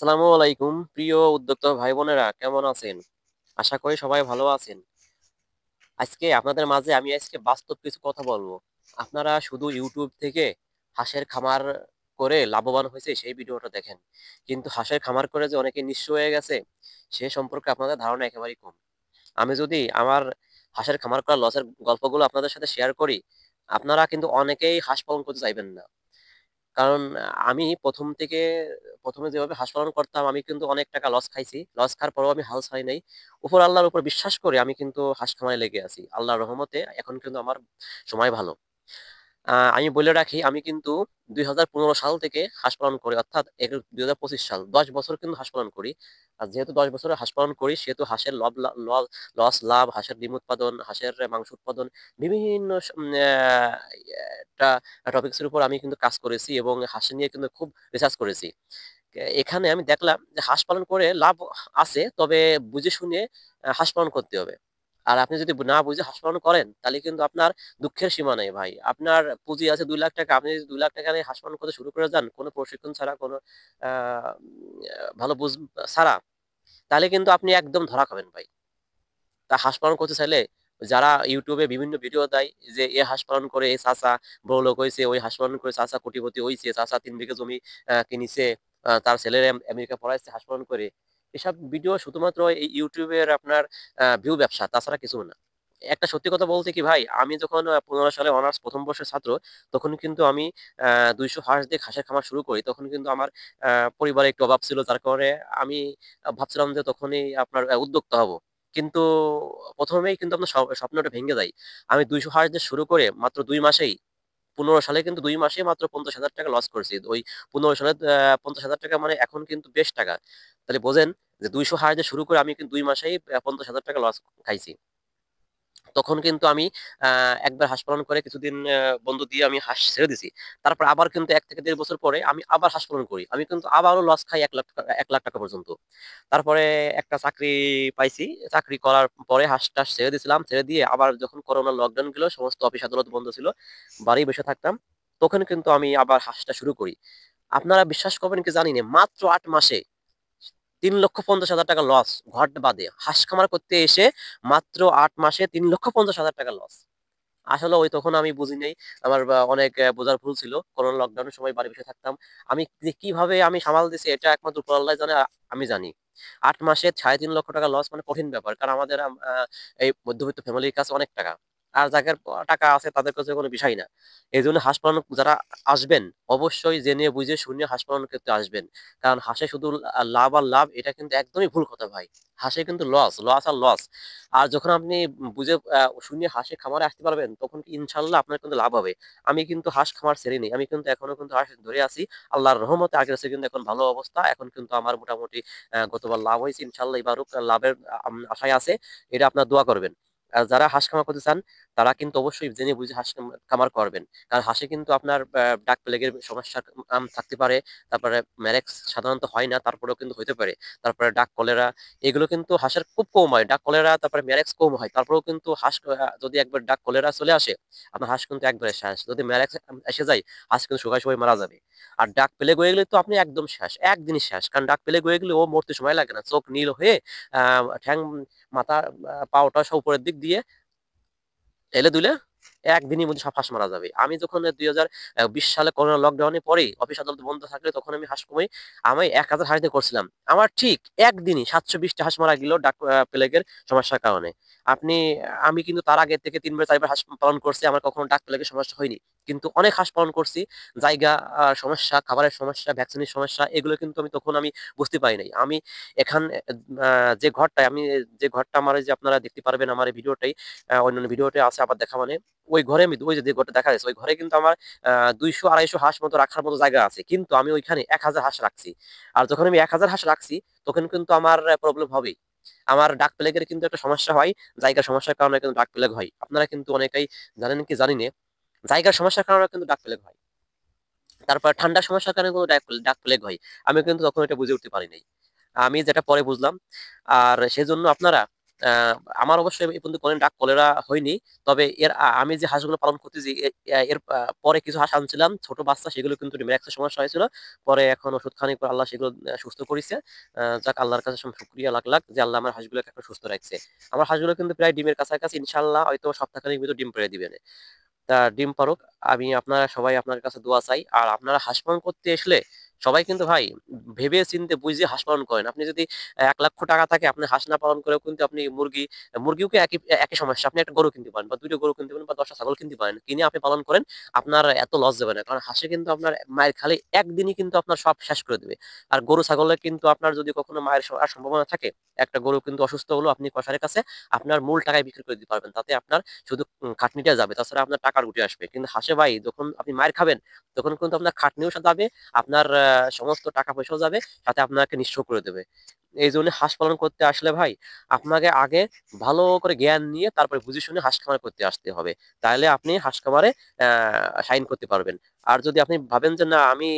আসসালামু আলাইকুম প্রিয় উদ্যোক্তা ভাই বোনেরা, কেমন আছেন? আশা করি সবাই ভালো আছেন। আজকে আপনাদের মাঝে আমি বাস্তব কিছু কথা বলবো। আপনারা শুধু ইউটিউব থেকে হাঁসের খামার করে লাভবান হয়েছে সেই ভিডিওটা দেখেন, কিন্তু হাঁসের খামার করে যে অনেকে নিঃস্ব হয়ে গেছে সে সম্পর্কে আপনাদের ধারণা একেবারেই কম। আমি যদি আমার হাঁসের খামার করার লসের গল্পগুলো আপনাদের সাথে শেয়ার করি, আপনারা কিন্তু অনেকেই হাঁস পালন করতে চাইবেন না। কারণ আমি প্রথমে যেভাবে হাঁস পালন করতাম আমি কিন্তু অনেক টাকা লস খাইছি। লস খাওয়ার পরেও আমি হাল ছাড়ি নাই। উপর আল্লাহর উপর বিশ্বাস করে আমি কিন্তু হাঁস খামারে লেগে আছি। আল্লাহর রহমতে এখন কিন্তু আমার সময় ভালো। আমি বলে রাখি, আমি কিন্তু ২০১৫ সাল থেকে হাঁস পালন করি, অর্থাৎ ২০২৫ সাল ১০ বছর কিন্তু হাঁস পালন করি। আর যেহেতু ১০ বছরের হাঁস পালন করি সেহেতু হাঁসের লস লাভ, হাঁসের ডিম উৎপাদন, হাঁসের মাংস উৎপাদন বিভিন্ন টপিকস এর উপর আমি কিন্তু কাজ করেছি এবং হাঁস নিয়ে কিন্তু খুব রিসার্চ করেছি। এখানে আমি দেখলাম যে হাঁস পালন করে লাভ আছে, তবে বুঝে শুনে হাঁস পালন করতে হবে। আর আপনি যদি না বুঝে হাঁস পালন করেন তাহলে কিন্তু আপনার দুঃখের সীমা নেই ভাই। আপনার পুঁজি আছে ২ লাখ টাকা, আপনি যদি ২ লাখ টাকা নিয়ে হাঁস পালন করতে শুরু করে যান কোনো প্রশিক্ষণ ছাড়া, কোনো আহ, ভালো বুঝ ছাড়া, তাহলে কিন্তু আপনি একদম ধরা খাবেন ভাই। তা হাঁস পালন করতে চাইলে যারা ইউটিউবে বিভিন্ন ভিডিও দেয় যে এ হাঁস পালন করে এই চাচা বড়লোক হয়েছে, ওই হাঁস পালন করে চাচা কোটিপতি হয়েছে, চাচা ৩ বিঘা জমি কিনেছে, তার ছেলের আমেরিকা পড়াইছে হাঁস পালন করে, এসব ভিডিও শুধুমাত্র এই ইউটিউবের আপনার ভিউ ব্যবসা, তাছাড়া কিছু না। একটা সত্যি কথা বলতে কি ভাই, আমি যখন ১৫ সালে অনার্স প্রথম বর্ষের ছাত্র, তখন কিন্তু আমি ২০০ হাঁস দিয়ে হাঁসের খামার শুরু করি। তখন কিন্তু আমার পরিবারে একটু অভাব ছিল, যার কারণে আমি ভাবছিলাম যে তখনই আপনার উদ্যোক্তা হব। কিন্তু প্রথমেই কিন্তু আপনার স্বপ্নটা ভেঙে যায়। আমি ২০০ হাঁস দিয়ে শুরু করে মাত্র ২ মাসেই, ১৫ সালে কিন্তু ২ মাসেই মাত্র ৫০,০০০ টাকা লস করছি। ওই ১৫ সালে ৫০,০০০ টাকা মানে এখন কিন্তু বেশ টাকা। তাহলে বোঝেন যে ২০০ হাঁস দিয়ে শুরু করে আমি কিন্তু ২ মাসেই ৫০,০০০ টাকা লস খাইছি। তখন কিন্তু আমি একবার হাঁস পালন করে কিছুদিন বন্ধ দিয়ে আমি হাঁস ছেড়ে দিছি। তারপর আবার কিন্তু ১ থেকে ১.৫ বছর পরে আমি আবার হাঁস পালন করি। আমি কিন্তু আবারও লস খাই ১,০০,০০০ টাকা পর্যন্ত। তারপরে একটা চাকরি পাইছি। চাকরি করার পরে হাঁস-টাস ছেড়ে দিছিলাম। ছেড়ে দিয়ে আবার যখন করোনা লকডাউন গেল, সমস্ত অফিস আদালত বন্ধ ছিল। বাড়ি বসে থাকতাম। তখন কিন্তু আমি আবার হাঁসটা শুরু করি। আপনারা বিশ্বাস করবেন কি জানি না, মাত্র ৮ মাসে ৩,৫০,০০০ টাকা লস, ঘর বাদে। হাঁস খামার করতে এসে মাত্র ৮ মাসে ৩,৫০,০০০ টাকা লস। আসলে ওই তখন আমি বুঝি নাই। আমার অনেক বোঝার ভুল ছিল। করোনা লকডাউনের সময় বাড়ি বসে থাকতাম। আমি যে কিভাবে আমি সামাল দিছি এটা একমাত্র উপর আল্লাহ জানে, আমি জানি। ৮ মাসে ৩.৫ লক্ষ টাকা লস মানে কঠিন ব্যাপার। কারণ আমাদের এই মধ্যবিত্ত ফ্যামিলির কাছে অনেক টাকা। আর যাদের টাকা আছে তাদের কাছে কোনো বিষয় না। এজন্য হাঁস পালন যারা আসবেন, অবশ্যই জেনে বুঝে শুনে হাঁস পালন করতে আসবেন। কারণ হাঁসে শুধু লাভ আর লাভ, এটা কিন্তু একদমই ভুল কথা ভাই। হাঁসে কিন্তু লস আর লস। আর যখন আপনি বুঝে শুনে হাঁসের খামারে আসতে পারবেন, তখন ইনশাল্লাহ আপনার কিন্তু লাভ হবে। আমি কিন্তু হাঁস খামার ছেড়েনি, আমি কিন্তু এখনো কিন্তু হাঁস ধরে আছি। আল্লাহর রহমতে আগের চেয়ে কিন্তু এখন ভালো অবস্থা। এখন কিন্তু আমার মোটামুটি গতবার লাভ হয়েছে, ইনশাল্লাহ এবারও লাভের আশায় আছে। এটা আপনার দোয়া করবেন। আর যারা হাঁস খামার করতে চান তারা কিন্তু অবশ্যই জেনে বুঝে হাঁস খামার করবেন। কারণ হাঁসে কিন্তু আপনার ডাক প্লেগের সমস্যা থাকতে পারে। তারপরে ম্যারেক্স সাধারণত হয় না, তারপরেও কিন্তু হইতে পারে। তারপরে ডাক কলেরা, এগুলো কিন্তু হাঁসের খুব কম হয়। ডাক কলেরা তারপরে ম্যারেক্স কম হয়, তারপরেও কিন্তু হাঁস যদি একবার ডাক কলেরা চলে আসে, আপনার হাঁস কিন্তু একবারে শেষ। যদি ম্যারেক্স এসে যায়, হাঁস কিন্তু শুকায় শুকায় মারা যাবে। আর ডাক প্লেগ হয়ে গেলে তো আপনি একদম শেষ, একদিনই শেষ। কারণ ডাক প্লেগ হয়ে গেলে ও মরতে সময় লাগে না, চোখ নীল হয়ে ঠ্যাং, মাথা, পাওটা সব উপরের দিক দিয়ে এলে দুলে একদিনের মধ্যে সব হাঁস মারা যাবে। আমি যখন ২০২০ সালে করোনা লকডাউনে পরে অফিস আদালত বন্ধ থাকলে তখন আমি হাঁস কমাই, আমি ১,০০০ হাঁস দিয়ে করছিলাম। আমার ঠিক একদিনই ৭২০টা হাঁস মারা গেল ডাক প্লেগের সমস্যার কারণে। আপনি আমি কিন্তু তার আগে থেকে ৩ বার ৪ বার হাঁস পালন করছি, আমার কখনো ডাক প্লেগের সমস্যা হয়নি। কিন্তু অনেক হাঁস পালন করছি, জায়গা সমস্যা, খাবারের সমস্যা, ভ্যাকসিনের সমস্যা, এগুলো কিন্তু তখন আমি বুঝতে পারি নাই। আমি এখান যে ঘরটায় আমি, যে ঘরটা আমার, এই যে আপনারা দেখতে পারবেন আমার এই ভিডিওটাই, অন্যান্য ভিডিওতে আছে আবার দেখা মানে, ওই ঘরে আমি ওই যে ঘরটা দেখা যাচ্ছে ওই ঘরে কিন্তু আমার ২০০-২৫০ হাঁস মতো রাখার মতো জায়গা আছে, কিন্তু আমি ওইখানে ১,০০০ হাঁস রাখছি। আর যখন আমি ১,০০০ হাঁস রাখছি তখন কিন্তু আমার প্রবলেম হবেই। আমার ডাক প্লেগের কিন্তু একটা সমস্যা হয়, জায়গার সমস্যার কারণে কিন্তু ডাক প্লেগ হয়। আপনারা কিন্তু অনেকেই জানেন কি জানি না, জায়গার সমস্যার কারণে কিন্তু ডাক প্লেগ হয়। তারপর ঠান্ডার সমস্যার কারণে কিন্তু ডাক প্লেগ হয়। আমি কিন্তু তখন এটা বুঝে উঠতে পারি নাই। আমি যেটা পরে বুঝলাম। আর সেজন্য আপনারা আমার অবশ্যই এই পর্যন্ত কোনো ডাক কলেরা হয়নি। তবে আমি যে হাঁসগুলো পালন করতেছি এর পরে কিছু হাঁস আনছিলাম ছোট বাচ্চা, সেগুলো কিন্তু ডিমের একটা সমস্যা হয়েছিল। পরে এখন ওষুধ খানিক পর আল্লাহ সেগুলো সুস্থ করেছে। যাক আল্লাহর কাছে শুকরিয়া লাখ লাখ যে আল্লাহ আমার হাঁসগুলোকে এখন সুস্থ রাখছে। আমার হাঁসগুলো কিন্তু প্রায় ডিমের কাছাকাছি, ইনশাআল্লাহ হয়তো সপ্তাহখানেক ভিতর ডিম পেড়ে দিবে। তা ডিম পাড়ুক। আমি আপনারা সবাই আপনার কাছে দোয়া চাই। আর আপনারা হাঁস পালন করতে আসলে সবাই কিন্তু ভাই ভেবে চিন্তে বুঝে হাঁস পালন করেন। আপনি যদি ৳১,০০,০০০ থাকে, আপনি হাঁস না পালন করেও কিন্তু আপনি মুরগিও কি একই সমস্যা। আপনি একটা গরু কিনতে পারেন বা ২ টা গরু কিনতে পারেন বা ১০ টা ছাগল কিনতে পারেন। কিনে আপনি পালন করেন। আপনার এত লস যাবে না। কারণ হাঁসে কিন্তু আপনার মাইর খালি একদিনই কিন্তু আপনার সব শেষ করে দেবে। আর গরু ছাগলে কিন্তু আপনার যদি কখনো মায়ের সম্ভাবনা থাকে, একটা গরু কিন্তু অসুস্থ হলো, আপনি কসাইয়ের কাছে আপনার মূল টাকায় বিক্রি করে দিতে পারবেন। তাতে আপনার শুধু খাটনিটা যাবে। তাছাড়া আপনার টাকা উঠে আসবে। কিন্তু হাসে ভাই যখন আপনি মাইর খাবেন, তখন কিন্তু আপনার খাটনিও যাবে, আপনার সমস্ত টাকা পয়সাও যাবে, সাথে আপনাকে নিঃস্ব করে দেবে। এইজন্য হাঁস পালন করতে আসলে ভাই আপনাকে আগে ভালো করে জ্ঞান নিয়ে তারপরে বুঝে শুনে হাঁস খামার করতে আসতে হবে। তাহলে আপনি হাঁস খামারে শাইন করতে পারবেন। আর যদি আপনি ভাবেন যে না আমি